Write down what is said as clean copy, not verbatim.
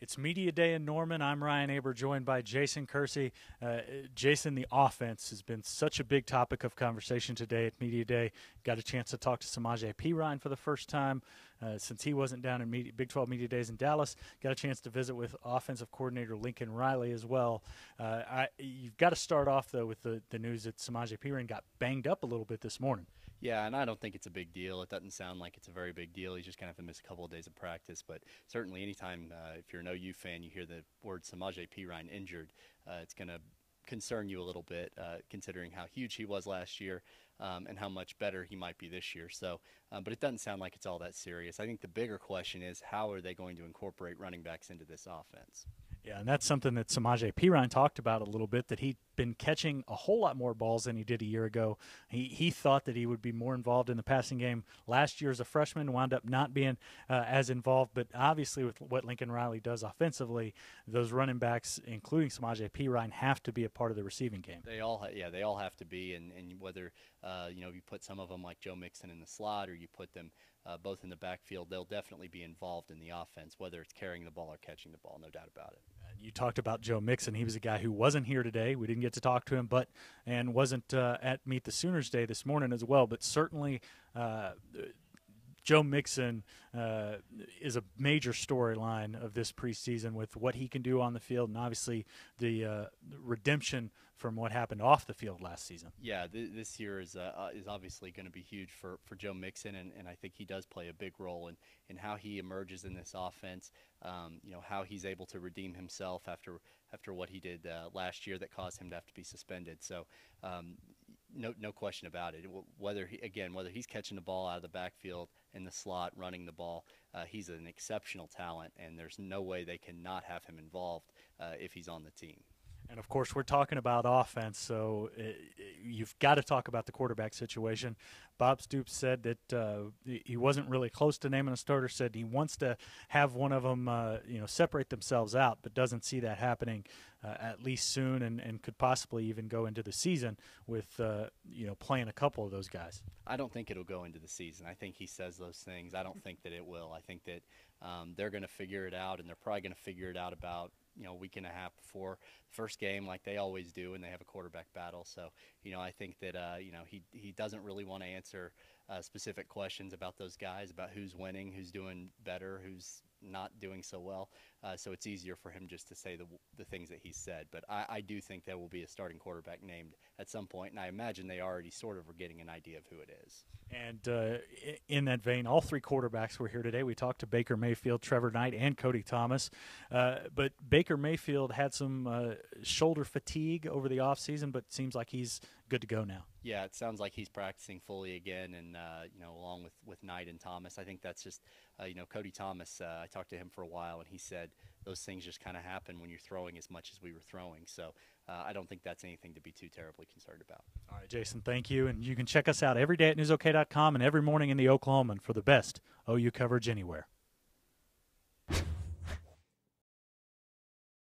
It's Media Day in Norman. I'm Ryan Aber, joined by Jason Kersey. Jason, the offense has been such a big topic of conversation today at Media Day. Got a chance to talk to Samajh Ryan for the first time since he wasn't down in Big 12 Media Days in Dallas. Got a chance to visit with offensive coordinator Lincoln Riley as well. You've got to start off, though, with the news that Samajh Ryan got banged up a little bit this morning. Yeah, and I don't think it's a big deal. It doesn't sound like it's a very big deal. He's just going to have to miss a couple of days of practice. But certainly anytime, if you're an OU fan, you hear the word Samajh Ryan injured, it's going to concern you a little bit, considering how huge he was last year and how much better he might be this year. So, but it doesn't sound like it's all that serious. I think the bigger question is, how are they going to incorporate running backs into this offense? Yeah, and that's something that Samajh Ryan talked about a little bit, that he'd been catching a whole lot more balls than he did a year ago. He thought that he would be more involved in the passing game last year as a freshman, wound up not being as involved. But obviously with what Lincoln Riley does offensively, those running backs, including Samajh Ryan, have to be a part of the receiving game. They all have to be, and whether you put some of them like Joe Mixon in the slot or you put them both in the backfield, they'll definitely be involved in the offense, whether it's carrying the ball or catching the ball, no doubt about it. You talked about Joe Mixon. He was a guy who wasn't here today. We didn't get to talk to him, and wasn't at Meet the Sooners Day this morning as well. But certainly, Joe Mixon is a major storyline of this preseason with what he can do on the field, and obviously the redemption from what happened off the field last season. Yeah, this year is obviously going to be huge for Joe Mixon, and I think he does play a big role in how he emerges in this offense. How he's able to redeem himself after what he did last year that caused him to have to be suspended. So. No question about it. Whether he's catching the ball out of the backfield in the slot, running the ball, he's an exceptional talent, and there's no way they cannot have him involved if he's on the team. And, of course, we're talking about offense, so you've got to talk about the quarterback situation. Bob Stoops said that he wasn't really close to naming a starter, said he wants to have one of them separate themselves out, but doesn't see that happening at least soon, and could possibly even go into the season with playing a couple of those guys. I don't think it'll go into the season. I think he says those things. I don't think that it will. I think that they're going to figure it out, and they're probably going to figure it out about a week and a half before the first game, like they always do, and they have a quarterback battle. So, I think that he doesn't really want to answer specific questions about those guys, about who's winning, who's doing better, who's not doing so well. So it's easier for him just to say the things that he said. But I do think there will be a starting quarterback named at some point, and I imagine they already sort of are getting an idea of who it is. And in that vein, all three quarterbacks were here today. We talked to Baker Mayfield, Trevor Knight, and Cody Thomas. But Baker Mayfield had some shoulder fatigue over the offseason, but seems like he's good to go now. Yeah, it sounds like he's practicing fully again, and along with Knight and Thomas. I think that's just Cody Thomas. I talked to him for a while, and he said those things just kind of happen when you're throwing as much as we were throwing. So I don't think that's anything to be too terribly concerned about. All right, Jason, thank you, and you can check us out every day at newsok.com and every morning in the Oklahoman for the best OU coverage anywhere.